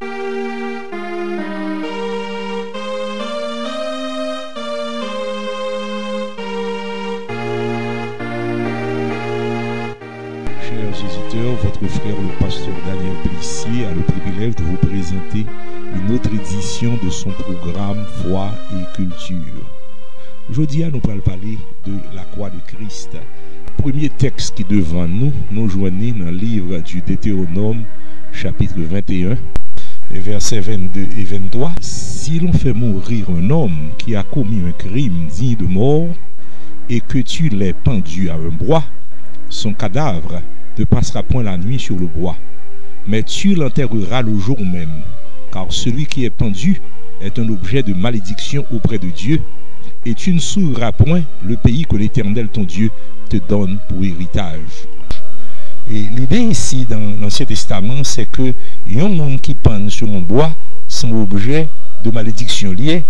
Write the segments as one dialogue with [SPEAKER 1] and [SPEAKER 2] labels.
[SPEAKER 1] Chers auditeurs, votre frère le pasteur Daniel Plissier a le privilège de vous présenter une autre édition de son programme Foi et Culture. Aujourd'hui, nous allons parler de la croix de Christ. Premier texte qui est devant nous, nous joignons dans le livre du Deutéronome, chapitre 21, versets 22 et 23. Si l'on fait mourir un homme qui a commis un crime digne de mort et que tu l'aies pendu à un bois, son cadavre ne passera point la nuit sur le bois, mais tu l'enterreras le jour même, car celui qui est pendu est un objet de malédiction auprès de Dieu, et tu ne souilleras point le pays que l'Éternel ton Dieu te donne pour héritage. Et l'idée ici dans l'Ancien Testament, c'est que un monde qui pend sur un bois sont objet de malédiction liée,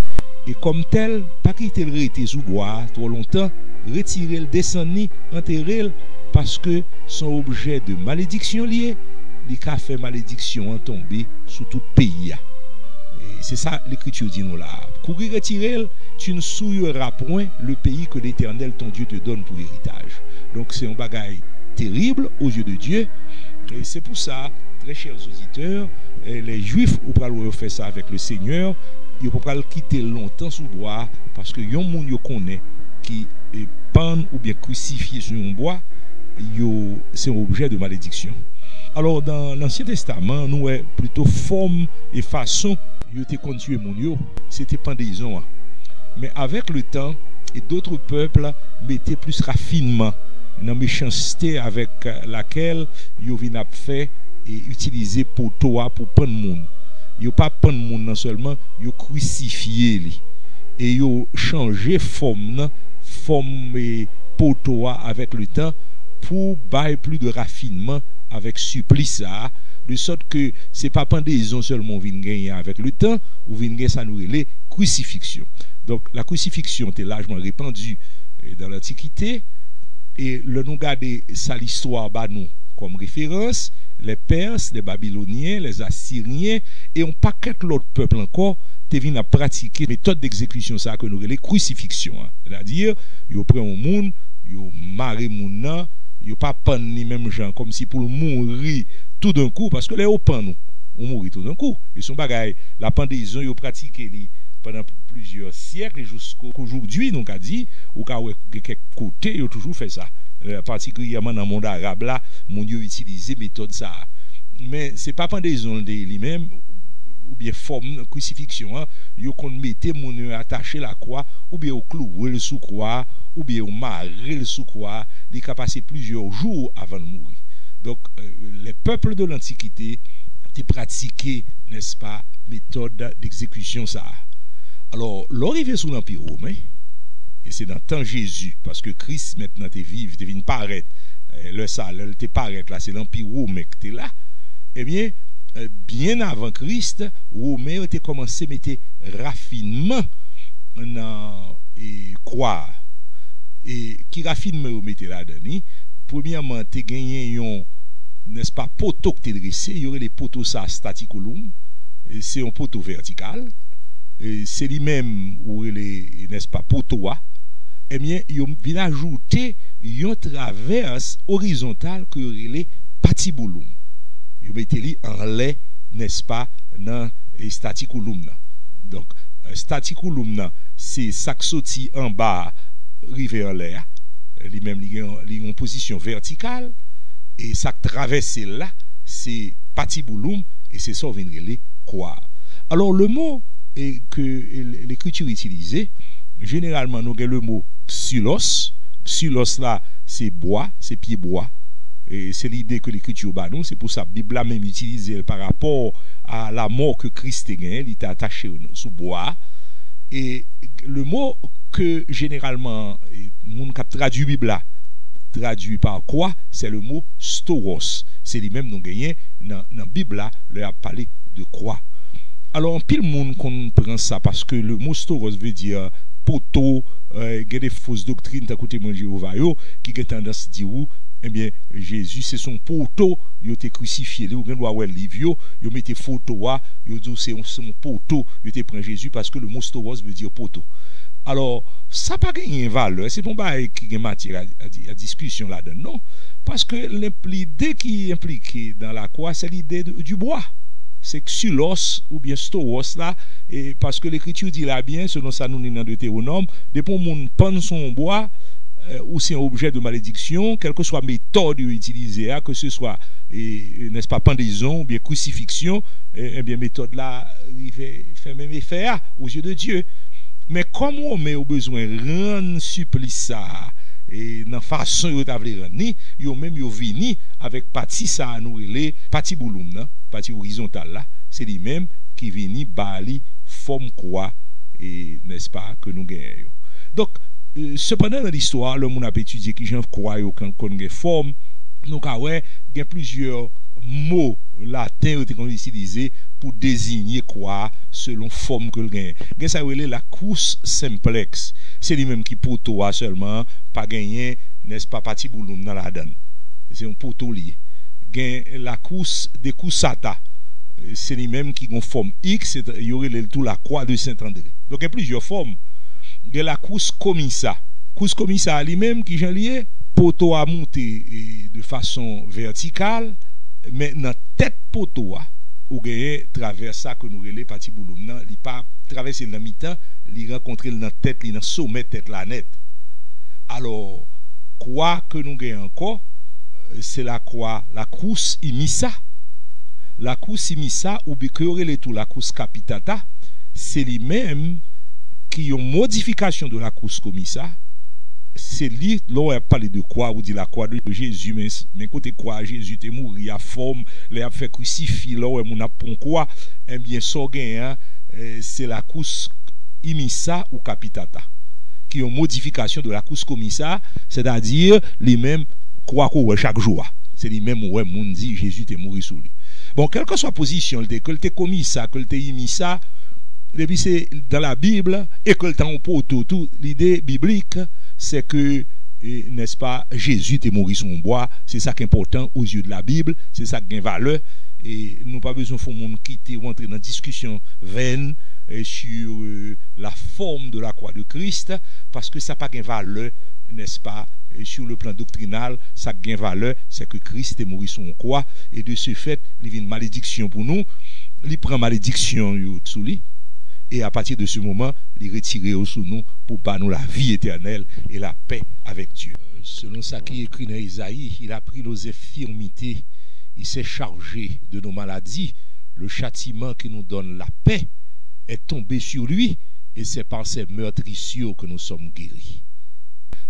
[SPEAKER 1] et comme tel, pas quitter le rester sous bois trop longtemps, retirer le descendre, enterrer le, parce que son objet de malédiction lié, il a fait malédiction en tomber sur tout pays. C'est ça l'écriture dit nous là. Courir retirer, tu ne souilleras point le pays que l'Éternel ton Dieu te donne pour héritage. Donc c'est un bagage terrible aux yeux de Dieu. Et c'est pour ça, très chers auditeurs, les Juifs ou pas faire ça avec le Seigneur, ils ne peuvent pas le quitter longtemps sous bois parce que yon moun yo connaît qui est pendre ou bien crucifié sur un bois, c'est un objet de malédiction. Alors dans l'Ancien Testament, nous avons plutôt forme et façon yo te tuer mon yo, c'était pendaison. Mais avec le temps, et d'autres peuples mettaient plus raffinement dans la méchanceté avec laquelle yo vinn fait et utiliser poteau pour prendre monde. Yo pas prendre monde non seulement, yo crucifié li et yo changer forme et poteau avec le temps pour bailler plus de raffinement avec supplice ça, de sorte que c'est pas pendaison seulement vient gagner avec le temps ou vient gagner ça nous les crucifixion. Donc la crucifixion était largement répandue dans l'Antiquité et le nous garder ça l'histoire bah nous comme référence les Perses, les Babyloniens, les Assyriens et on paquet l'autre peuple encore te vient à pratiquer méthode d'exécution ça que nous les crucifixion, c'est-à-dire yo prend un monde, yo maré moun nan, yo pas pan ni même gens comme si pour mourir tout d'un coup parce que les pan nous on mourit tout d'un coup et son bagaille la pendaison yo pratiqué pendant plusieurs siècles jusqu'aujourd'hui donc a dit ou ka quelques côté yo toujours fait ça particulièrement dans le monde arabe là mon Dieu utilisé méthode ça mais c'est pas pendaison de lui-même ou bien forme crucifixion yo qu'on mettait mon attaché la croix ou bien au clouer le sous croix ou bien au marrer le sous croix il a passé plusieurs jours avant de mourir. Donc les peuples de l'Antiquité ont pratiqué, n'est-ce pas, méthode d'exécution ça. Alors l'arrivée sous l'Empire romain et c'est dans le temps Jésus parce que Christ maintenant est vivant, il vient paraître le ça le te paraître là c'est l'Empire romain qui était là. Eh bien bien avant Christ, Romains ont commencé à mettre raffinement dans croix. Et qui raffinement vous mettez là-dedans, premièrement, tu gagné un, n'est-ce pas, poteau que tu dressé, il y aurait les poteaux ça staticulum, c'est un poteau vertical, c'est lui-même où les, n'est-ce pas, poteau, eh bien, il vient ajouter une traverse horizontale que les patibulum. Vous mettez en lait, n'est-ce pas, dans staticulum. Donc, staticulum, c'est ça qui sorti en bas, rivé en l'air, lui-même, il en position verticale, et ça qui traverse là, c'est patibulum, et c'est ça qu'on vient les croire. Alors, le mot que l'écriture utilisée, généralement, nous avons le mot xylos. Xylos là, c'est bois, c'est pied bois. Et c'est l'idée que l'écriture bat nous, c'est pour ça que la Bible a même utilisé par rapport à la mort que Christ a gagné, il était attaché sous bois. Et le mot que généralement, mon qui traduit la Bible traduit par quoi, c'est le mot stauros. C'est lui-même nous gagné dans la Bible là, il a parlé de croix. Alors, en pile monde qu'on prend ça parce que le mot stauros veut dire poteau, il y a des fausses doctrines, t'as écouté mon Jéhovah, qui ont tendance à dire eh bien, Jésus, c'est son poteau, il était crucifié. Vous avez voir le livre, il mettait photo, il dit c'est son poteau, il était pris Jésus parce que le mot stauros veut dire poteau. Alors, ça n'a pas gagné une valeur, c'est pas qui a matière à discussion là-dedans, non. Parce que l'idée qui est impliquée dans la croix, c'est l'idée du bois. C'est xulos ou bien stauros là, et parce que l'écriture dit là bien, selon ça nous dit dans Deutéronome, depuis qu'on pend son bois, ou c'est un objet de malédiction, quelle que soit méthode utilisée, que ce soit, n'est-ce pas, pendaison ou bien crucifixion, eh bien méthode là, il fait même effet aux yeux de Dieu. Mais comme on met au besoin rendre supplice ça, et dans façon de t'avoir rendre, yo même yo vini avec partie ça nous relé, partie bouloum là, partie horizontale là, c'est lui même qui vini bali forme quoi et n'est-ce pas que nous gagnons. Donc cependant dans l'histoire, le monde a étudié qui j'en crois qu'on a forme, nous avons plusieurs mots latins qui ont été utilisés pour désigner quoi selon forme que le gagne. Ça veut dire la course simplex. C'est lui-même qui poteau seulement, pas gagner, n'est-ce pas, parti bouloum dans la donne. C'est un poteau lié. La course des coussata. C'est lui-même qui ont forme X, il y aurait tout la croix de Saint-André. Donc il y a plusieurs formes. Il y a la course commissa. Course commissa lui-même qui j'en lié, poteau à monter de façon verticale, mais dans tête poteau ou gagne travers ça que nous relais parti bouloum nan, il pas traverser dans mi-temps, il rencontrer dans tête, il dans sommet tête la net. Alors quoi que nous gagne encore, c'est la croix, la course imissa. La course imissa ou bien que relais tout la course capitata, c'est lui même qui ont modification de la course commissa. C'est lui, là on a parlé de quoi, ou dit la croix de Jésus, mais côté quoi, Jésus est mort, il a forme, il a fait crucifié, là on a pris quoi, eh bien, ça c'est la course imissa ou capitata, qui ont modification de la course commissa, c'est-à-dire les mêmes quoi qu'on chaque jour. C'est les mêmes où on dit Jésus est mort sous lui. Bon, quelle que soit la position, que le commissa, que le imissa, depuis c'est dans la Bible, et que le temps pour tout, l'idée biblique, c'est que, n'est-ce pas, Jésus est mort sur un bois, c'est ça qui est important aux yeux de la Bible, c'est ça qui a une valeur, et nous n'avons pas besoin de faire monde quitter ou entrer dans une discussion vaine sur la forme de la croix de Christ, parce que ça n'a pas une valeur, n'est-ce pas, sur le plan doctrinal, ça a une valeur, c'est que Christ est mort sur une croix, et de ce fait, il y a une malédiction pour nous, il prend malédiction sous lui. Et à partir de ce moment, il retire sous nous pour pas nous la vie éternelle et la paix avec Dieu. Selon ça qui est écrit dans Isaïe, il a pris nos infirmités, il s'est chargé de nos maladies. Le châtiment qui nous donne la paix est tombé sur lui et c'est par ses meurtrissures que nous sommes guéris.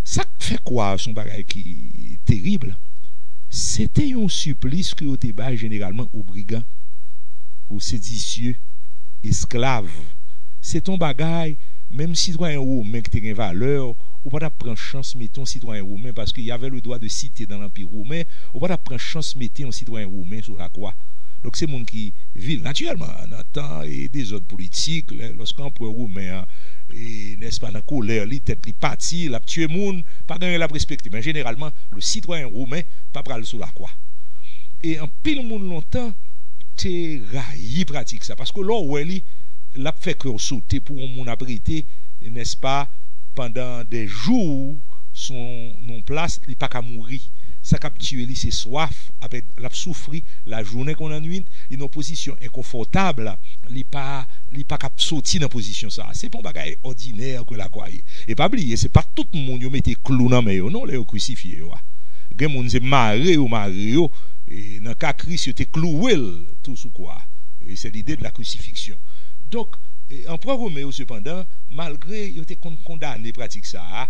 [SPEAKER 1] Ça fait quoi son bagage qui est terrible? C'était un supplice que au débat généralement aux brigands, aux séditieux, esclaves. C'est ton bagage, même citoyen romain qui a une valeur, ou pas prendre chance mettons citoyen romain parce qu'il y avait le droit de citer dans l'Empire romain, ou pas prendre chance mettons un citoyen romain sur la croix. Donc c'est monde qui vit naturellement dans temps et des autres politiques, lorsqu'empereur romain n'est-ce pas dans colère, li tête li parti, la tuer monde, pas gagner la perspective, mais généralement le citoyen romain pas pral sur la croix. Et en pile monde longtemps c'est raillé pratique ça parce que là où elle l'a fait que sauter pour mon abrité, n'est-ce pas, pendant des jours son non place il pas qu'à mourir, ça capture lui c'est soif avec l'a souffrir la journée qu'on a nuit il est en position inconfortable, il pas qu'à sortir dans position ça, c'est pas un bagage ordinaire que la croyez et pas oublier c'est pas tout le monde yo mette clou dans mais non les crucifié gen moun c'est maré et dans cas Christ était cloué tout sous quoi, et c'est l'idée de la crucifixion. Donc empereur Romain cependant malgré il était condamné pratique ça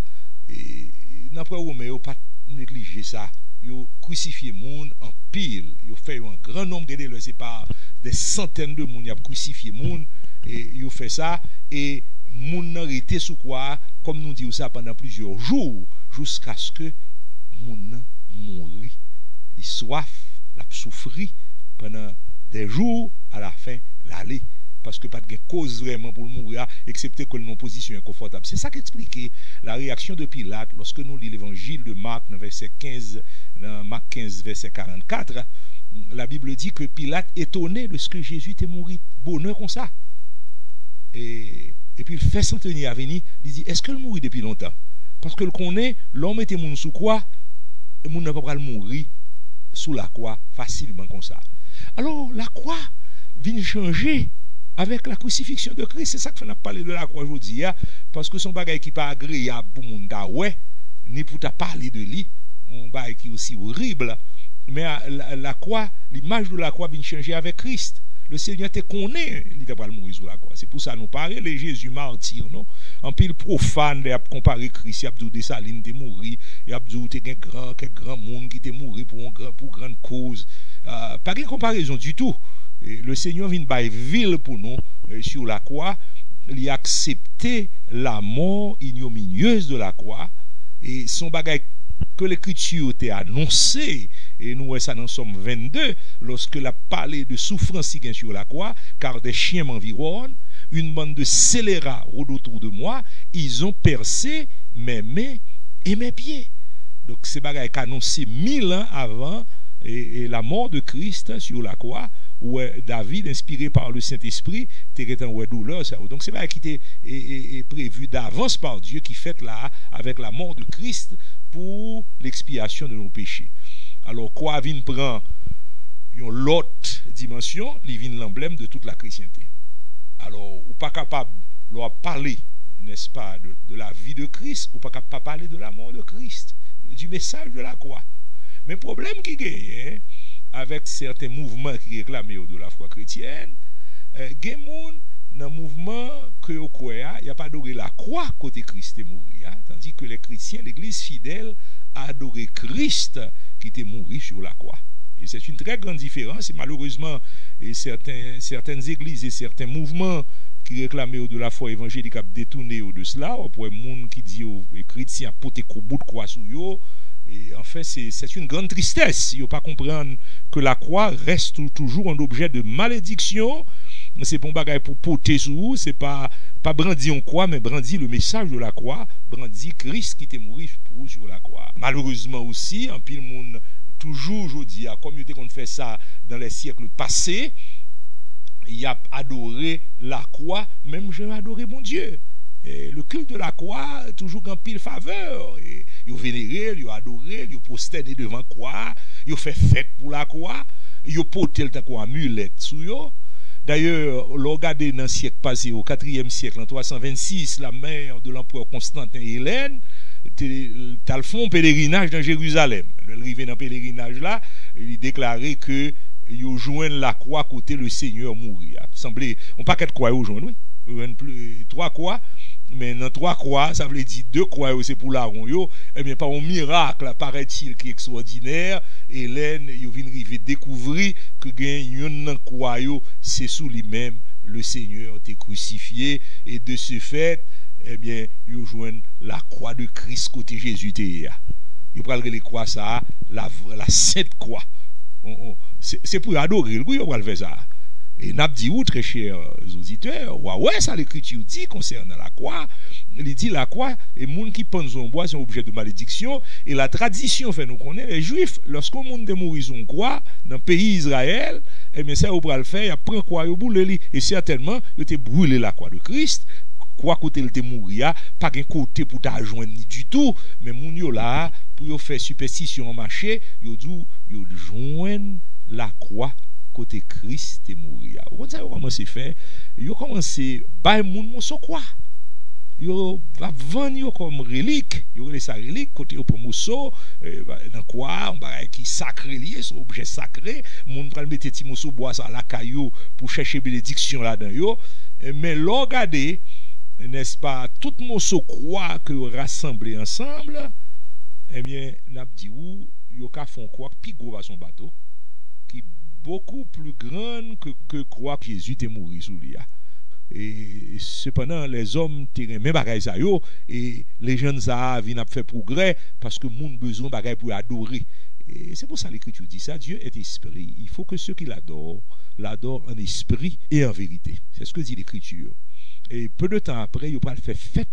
[SPEAKER 1] et l'empereur Romain pas négliger ça, il crucifié monde en pile, il fait un grand nombre de c'est pas des centaines de monde, il a crucifié monde et il fait ça et monde arrêté sous quoi comme nous disons ça pendant plusieurs jours jusqu'à ce que monde mourit, il soif, l'a souffri pendant des jours, à la fin l'aller. parce que pas de cause vraiment pour mourir, excepté que nos position inconfortable. C'est ça qui explique la réaction de Pilate lorsque nous lisons l'évangile de Marc, verset 15, Marc 15, verset 44. La Bible dit que Pilate, étonné de ce que Jésus était mort, bonheur comme ça. Et puis il fait s'en tenir à venir, il dit, est-ce que le mourit depuis longtemps? Parce que le connaît, l'homme était moun sous quoi, et moun n'a pas le mourir sous la croix facilement comme ça. Alors la croix vient changer avec la crucifixion de Christ. C'est ça que nous parlé de la croix aujourd'hui, parce que son bagage qui pas agréable pour moun da ouais, ni pour ta parler de lui, un bagage qui est aussi horrible. Mais la croix, l'image de la croix vient changer avec Christ. Le Seigneur te connaît, il t'a pas mourir sur la croix. C'est pour ça nous parler les Jésus martyr, non? En pile profane, il a comparé Christ, il a dit Dessalines te mourir, il a dit quel grand monde qui te mourir pour grande cause. Pas de comparaison du tout. Et le Seigneur vient de ville pour nous sur la croix. Il a accepté la mort ignominieuse de la croix et son bagage que l'écriture t'a annoncé, et nous ça dans Somme 22, lorsque la parlé de souffrance qui sur la croix, car des chiens m'environnent, une bande de scélérats rôdent autour de moi, ils ont percé mes mains et mes pieds. Donc c'est bagaille annoncé 1000 ans avant et la mort de Christ sur la croix, où David, inspiré par le Saint-Esprit, était en douleur. Donc c'est bagaille qui était prévu d'avance par Dieu, qui fait là avec la mort de Christ pour l'expiation de nos péchés. Alors quoi vient prend une autre dimension, il vient l'emblème de toute la chrétienté. Alors ou pas capable de parler, n'est-ce pas, de la vie de Christ, ou pas capable de parler de la mort de Christ, du message de la croix. Mais le problème qui gagne avec certains mouvements qui réclament de la foi chrétienne, dans le mouvement que il n'y a pas adoré la croix côté Christ est mort, tandis que les chrétiens, l'église fidèle, a adoré Christ qui était mort sur la croix. Et c'est une très grande différence. Et malheureusement, certaines églises et certains mouvements qui réclamaient de la foi évangélique ont détourné de cela. Pour les gens qui disent les chrétiens poté au bout de croix sur eux. Et en fait, c'est une grande tristesse. Il ne faut pas comprendre que la croix reste toujours un objet de malédiction. C'est pas un bagage pour poter sur vous, c'est pas brandir en croix, mais brandir le message de la croix, brandir Christ qui était mort pour sur la croix. Malheureusement aussi, en pile monde toujours aujourd'hui, comme il qu'on fait ça dans les siècles passés, il a adoré la croix, même j'ai adoré mon Dieu. Et le culte de la croix, toujours en pile faveur. Il a vénéré, il a adoré, il a prosterné devant la croix, il a fait fête pour la croix, il a porté le temps amulette sur eux. D'ailleurs, regardez dans le siècle passé, au 4e siècle, en 326, la mère de l'empereur Constantin Hélène, t'as fait un pèlerinage dans Jérusalem. Elle arrivait dans le pèlerinage là, il déclarait que il joignent la croix côté le Seigneur mourir. Semblait, on pas quatre croix aujourd'hui, oui, 3 croix, mais dans 3 croix, ça veut dire 2 croix, c'est pour la ron. Eh bien, par un miracle, paraît-il, qui est extraordinaire, Hélène, il vient découvrir que une croix, c'est sous lui-même, le Seigneur était crucifié, et de ce fait, eh bien, il joignent la croix de Christ côté Jésus. Il prend les croix, ça, la sainte croix. C'est pour adorer, oui, on va faire ça. Et n'a dit où, très chers auditeurs, ouais, ça l'écriture dit concernant la croix. Il dit la croix, et les gens qui pensent en bois, c'est un objet de malédiction. Et la tradition fait nous connaître, les juifs, lorsqu'on monde de mourir sur une croix, dans le pays Israël, eh bien, ça, on va le faire, il prend croix, il brûle, et certainement, il a brûlé la croix de Christ. Quoi côté il te mourir, pas un côté pour t'ajoindre ni du tout, mais moun yo là, pour faire superstition en marché, yo joignent la croix côté Christ est mourir. Vous savez comment c'est fait? Yo commencé bay moun so quoi? Yo va vendre yo comme relique, yo les sa relique côté au mosso dans quoi on va qui sacré lié, son objet sacré, moun pral mettre ti mosso bois à la caillou pour chercher bénédiction là-dedans yo, mais regardez, n'est-ce pas, tout le monde se croit que rassemblés ensemble, eh bien, n'a dit où, il y a font quoi, puis gros à son bateau, qui est beaucoup plus grand que croire que Jésus est mort sous lui. Et cependant, les hommes tirent même bagaille ça yo, et les jeunes ça viennent faire progrès parce que monde besoin bagaille pour adorer. Et c'est pour ça l'écriture dit ça, Dieu est esprit. Il faut que ceux qui l'adorent en esprit et en vérité. C'est ce que dit l'Écriture. Et peu de temps après, il va faire fête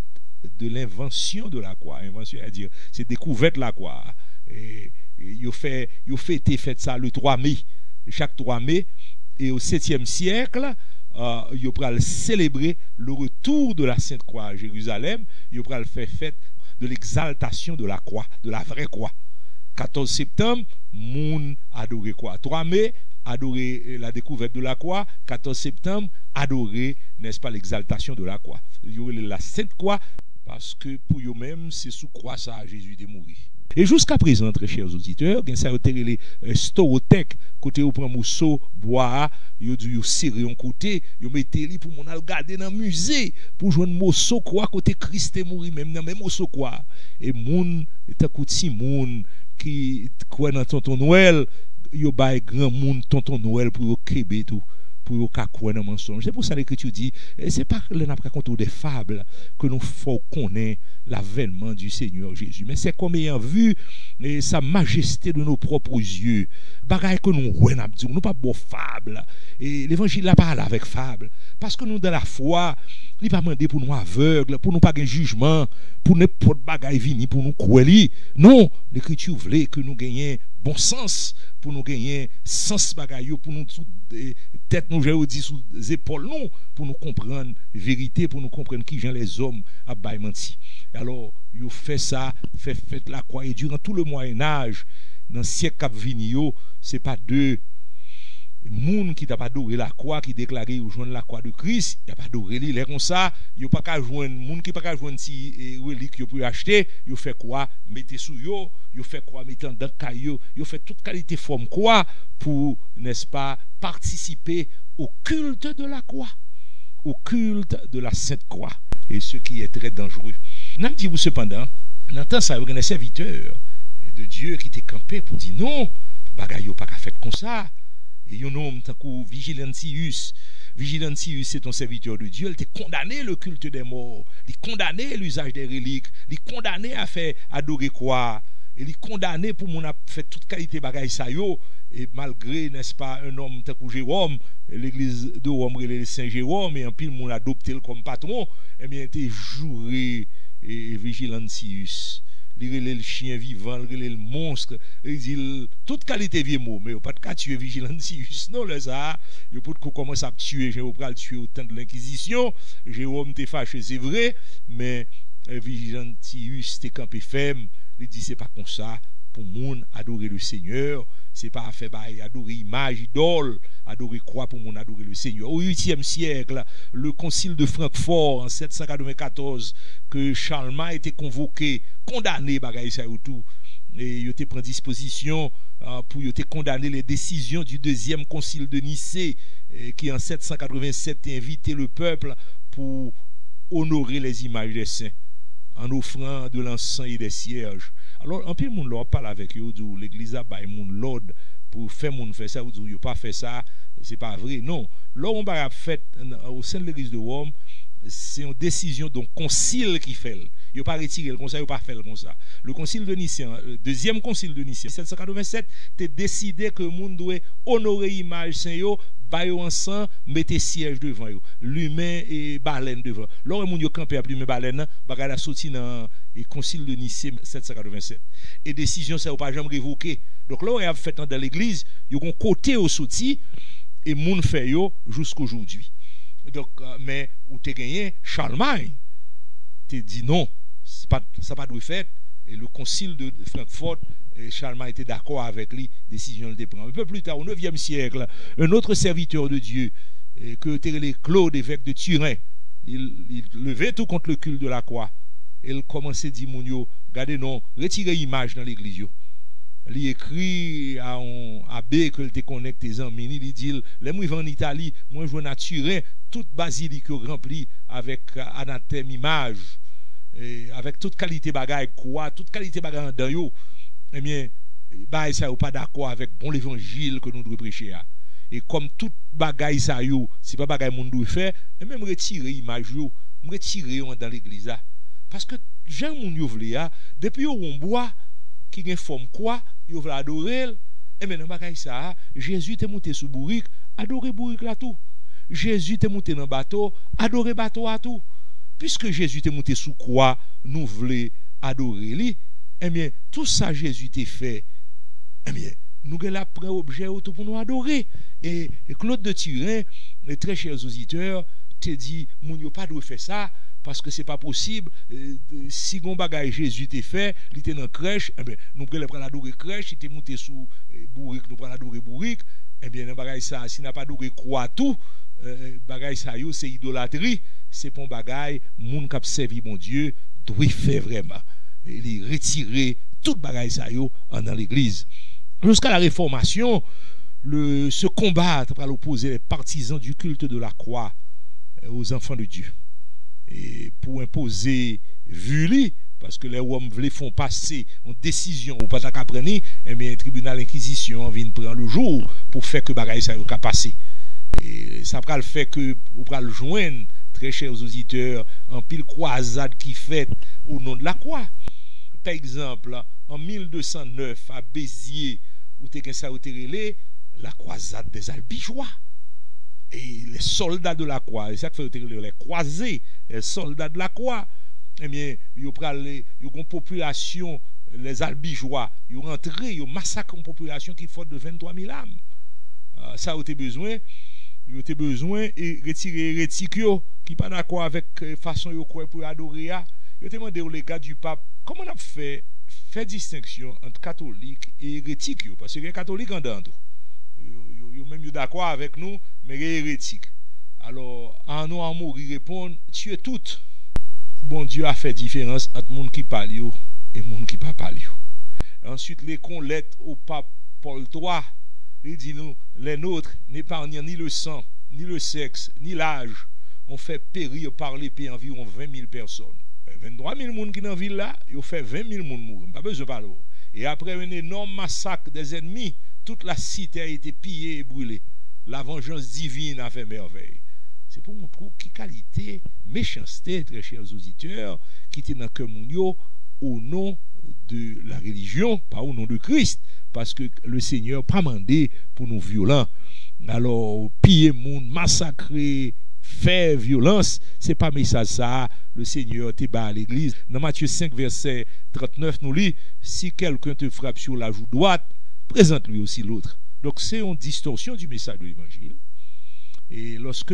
[SPEAKER 1] de l'invention de la croix. Invention, c'est-à-dire, c'est découverte la croix. Et il fait ça le 3 mai. Chaque 3 mai. Et au 7e siècle, il va célébrer le retour de la Sainte Croix à Jérusalem. Il va faire fête de l'exaltation de la croix, de la vraie croix. 14 septembre, moun adoré quoi. 3 mai, adorer la découverte de la croix. 14 septembre, adorer, n'est-ce pas, l'exaltation de la croix. Il y aurait la Sainte Croix, parce que pour eux-mêmes, c'est sous croix ça Jésus est mort. Et jusqu'à présent, très chers auditeurs, il y a les storothèques, côté où prend mousseau, bois, il y a serré en côté, il y a pour mon regarder dans le musée, pour jouer un mousseau quoi, côté Christ est mort, même dans le même mousseau quoi. Et moun, t'as côté moun, qui croit dans tonton Noël, il y a grand monde tonton Noël pour créer tout. Pour croire dans le mensonge. C'est pour ça que l'Écriture dit, c'est pas que nous racontons des fables que nous faut connaître l'avènement du Seigneur Jésus, mais c'est comme ayant vu sa majesté de nos propres yeux. Bagaille que nous voyons, nous pas beau fable. Et l'évangile là parle avec fable, parce que nous dans la foi, il pas demandé pour nous aveugles, pour nous pas de jugement, pour n'importe bagaille vini pour nous croire. Non, l'Écriture voulait que nous gagnions bon sens, pour nous gagner sens bagaille, pour nous tête nous j'ai dit sous les épaules nous, pour nous comprendre la vérité, pour nous comprendre qui sont les hommes à bail menti. Alors, il fait ça, fait la croix, et durant tout le Moyen-Âge, dans le siècle qui vient, c'est pas deux moun qui t'a pas adoré la croix, qui déclarait ou joindre la croix de Christ, il a pas adoré les comme ça, il pas qu'à joindre moun qui pas qu'à joindre si relique pour acheter, il fait quoi, mettez sous yo, il fait quoi, mettez dans caillou, il fait toute qualité forme quoi pour, n'est-ce pas, participer au culte de la croix, au culte de la Sainte Croix, et ce qui est très dangereux. N'a dit vous cependant, n'entend ça, il y a un serviteur de Dieu qui était campé pour dire non, bagaille pas qu'à faire comme ça. Et un homme, tant que Vigilantius, c'est un serviteur de Dieu, il était condamné le culte des morts, il condamné l'usage des reliques, il condamné à faire adorer quoi, il est condamné pour mon fait toute qualité bagaille ça yo, et malgré, n'est-ce pas, un homme tant que Jérôme, l'église de Rome, le Saint Jérôme, et en pile mon adopté comme patron, et bien, il était juré et Vigilantius. Le chien vivant, le monstre, il dit toute qualité vieux mot, mais il n'y a pas de cas tuer Vigilantius. Non, là, ça, il faut qu'on commence à tuer, je vais tuer au temps de l'Inquisition. Jérôme t'es fâché, c'est vrai, mais Vigilantius t'es campé ferme. Il dit c'est pas comme ça pour moun adorer le Seigneur, c'est pas à faire adorer image, idole, adorer quoi pour moun adorer le Seigneur. Au 8e siècle, le concile de Francfort en 794, que Charlemagne était convoqué, condamné bagaille ça ou tout, et il était pris disposition pour condamner les décisions du deuxième concile de Nicée, qui en 787 invitait le peuple pour honorer les images des saints en offrant de l'encens et des cierges. Alors, un peu, moun leur parle avec eux, l'église a bail moun l'ordre pour faire moun faire ça, ou dit, pas fait ça, c'est pas vrai. Non, là, on va faire au sein de l'église de Rome, c'est une décision d'un concile qui fait. Il n'a pas retiré le conseil, il n'a pas fait comme ça. Le concile de Nicée, le deuxième concile de Nicée, 787, t'es décidé que le monde doit honorer l'image Saint-Yo, bailler ensemble, mettre siège devant eux, l'humain et baleine devant. Là, le monde a campé à plume baleine, bagarre a sorti dans le concile de Nicée 787. Et décision, ça n'a pas jamais révoqué. Donc là, on a fait dans l'église, il y a un côté au sorti, et le monde fait jusqu'aujourd'hui. Donc, mais où tu as gagné, Charlemagne, tu dit non, ça n'a pas dû faire. Et le concile de Francfort, Charlemagne était d'accord avec lui, décision de prendre. Un peu plus tard, au 9e siècle, un autre serviteur de Dieu, que était Claude, évêque de Turin, il levait tout contre le culte de la croix. Il commençait à dire, Mounio, regardez non, retirez l'image dans l'église. Il écrit à un abbé que il connecte tes amis, il dit, les moi en Italie, moi je vais à Turin, toute basilique remplie avec anathème image, avec toute qualité bagaille quoi, toute qualité bagaille dans yo. Eh bien, bah ça pas d'accord avec bon l'évangile que nous devons prêcher. Et comme toute bagaille ça yo, c'est pas bagaille monde doit faire, et même retirer image yo, retirer dans l'église parce que Jean moun yo vle a, depuis yo on boit qui gen forme quoi, yo vle adorer, et maintenant bagaille ça, Jésus t'est monté sous bourrique, adorer bourrique là tout. Jésus est monté dans le bateau, adorer bateau à tout. Puisque Jésus est monté sous croix, nous voulons adorer lui. Eh bien, tout ça Jésus t'a fait. Eh bien, nous allons prendre objet autour pour nous adorer. Et Claude de Turin, les très chers auditeurs, te dit, moun yo pas de faire ça parce que c'est pas possible. Si gon bagay Jésus t'a fait, il était dans crèche, eh bien, nous allons prendre adorer crèche, il était monté sous bourrique, nous prenons adorer bourrique. Eh bien, dans bagay ça, si n'a pas adoré croix tout, bagay ça yo c'est idolâtrie, c'est pour bagay moun k'ap servi mon Dieu doit faire vraiment. Il retirer toute bagay ça yo dans l'église. Jusqu'à la Réformation, ce combat pour opposer les partisans du culte de la croix aux enfants de Dieu. Et pour imposer vuli, parce que les hommes les font passer en décision ou pas ta prendre, eh bien, le tribunal d'inquisition vient prendre le jour pour faire que bagay ça ka passer. Et ça va le faire que vous va le joindre, très chers auditeurs, en pile croisade qui fait au nom de la croix. Par exemple, en 1209 à Béziers, où t'es ça où la croisade des Albigeois. Et les soldats de la croix, c'est ça que fait les croisés, les soldats de la croix. Eh bien, ils ont une population, les Albigeois, ils ont rentré, ils ont massacré une population qui faut de 23 000 âmes. Ça a été besoin, et retirer hérétique qui pas d'accord avec la façon de croire pour adorer. Ils ont demandé aux gars du pape, comment on a fait distinction entre catholique et hérétique, parce que les catholiques en dedans. Ils sont même d'accord avec nous, mais les hérétiques. Alors, en nous en mourir, répondre, tu es tout. Bon Dieu a fait différence entre monde qui parle et monde qui ne parle pas. Ensuite, les lettres au pape Paul III, il dit nous, les nôtres n'épargnent ni le sang, ni le sexe, ni l'âge. On fait périr par l'épée environ 20 000 personnes. 23 000 personnes qui sont dans la ville là, ils ont fait 20 000 personnes mourir. Pas besoin de parler. Et après un énorme massacre des ennemis, toute la cité a été pillée et brûlée. La vengeance divine a fait merveille. C'est pour montrer quelle qualité, méchanceté, très chers auditeurs, qui était dans le cœur mounio au nom de la religion, pas au nom de Christ, parce que le Seigneur n'a pas demandé pour nous violents. Alors, piller monde, massacrer, faire violence, c'est pas message ça. Le Seigneur te bat à l'église. Dans Matthieu 5, verset 39, nous lit, si quelqu'un te frappe sur la joue droite, présente-lui aussi l'autre. Donc, c'est une distorsion du message de l'évangile. Et lorsque,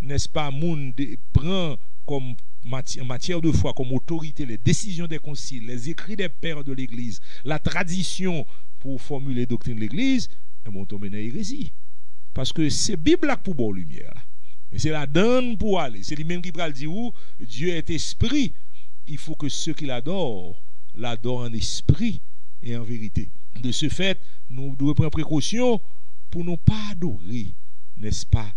[SPEAKER 1] n'est-ce pas, monde prend comme en matière de foi, comme autorité, les décisions des conciles, les écrits des pères de l'Église, la tradition pour formuler les doctrines de l'Église, on tombe dans l'hérésie. Parce que c'est Bible pour bonne lumière. Et c'est la donne pour aller. C'est lui-même qui parle dire où Dieu est esprit. Il faut que ceux qui l'adorent en esprit et en vérité. De ce fait, nous devons prendre précaution pour ne pas adorer, n'est-ce pas,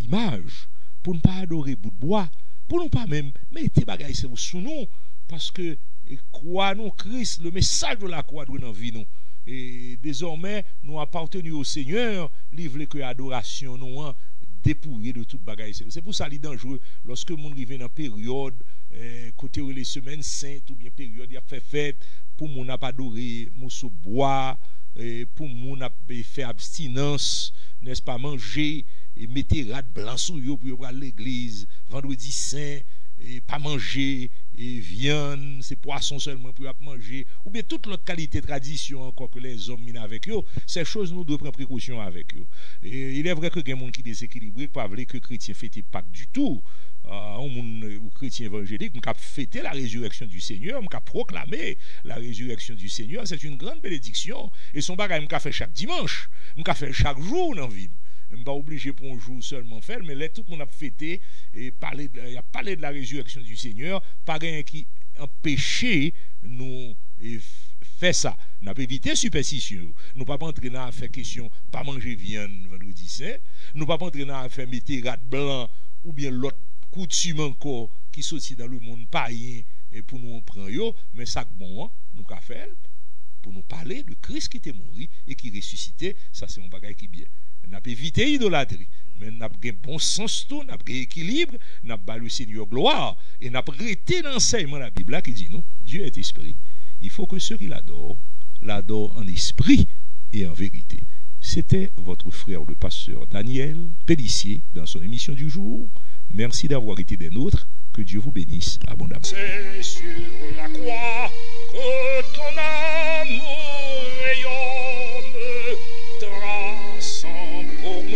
[SPEAKER 1] image, pour ne pas adorer bout de bois, pour ne pas même mettre bagaille sous nous, parce que croire nous Christ, le message de la croix doit dans vie nous. Et désormais, nous appartenons au Seigneur, livrer que l'adoration nous dépouillé de toute bagaille. C'est pour ça qu'il est dangereux lorsque nous arrivons dans une période, côté les semaines saintes ou bien période, il y a fait fête, pour nous n'a pas adoré, nous bois, pour nous n'a fait abstinence, n'est-ce pas, manger, et mettre rade blanc sur eux pour aller à l'église, vendredi saint, et pas manger, et viande, c'est poisson seulement pour manger, ou bien toute l'autre qualité de tradition encore que les hommes minent avec eux, ces choses nous devons prendre précaution avec eux. Et il est vrai que il y a des gens qui déséquilibrent, pas vrai que les chrétiens fêtent pas du tout. Un chrétien évangélique, on a fêté la résurrection du Seigneur, on a proclamé la résurrection du Seigneur, c'est une grande bénédiction. Et son bagage, on a fait chaque dimanche, on a fait chaque jour dans la vie. Je ne suis pas obligé pour un jour seulement faire, mais là, tout le monde a fêté et parlé de la résurrection du Seigneur, pas rien qui empêchait nous faire ça. Nous avons évité superstition. Nous ne pas entrer dans la faire question, pas manger viande vendredi saint, nous ne pas entrer dans la faire mettre rate blanc ou bien l'autre coutume encore qui sortit dans le monde païen et pour nous prendre, mais ça bon, nous avons fait pour nous parler de Christ qui était mort et qui ressuscité, ça c'est un bagage qui est bien. Nous avons évité l'idolâtrie, mais nous avons un bon sens tout, nous avons un équilibre, nous avons le Seigneur gloire, et nous avons arrêté l'enseignement de la Bible qui dit non, Dieu est esprit. Il faut que ceux qui l'adorent en esprit et en vérité. C'était votre frère le pasteur Daniel Pellissier dans son émission du jour. Merci d'avoir été des nôtres. Que Dieu vous bénisse abondamment.
[SPEAKER 2] C'est sur la croix que ton amour rayonne, traçant pour nous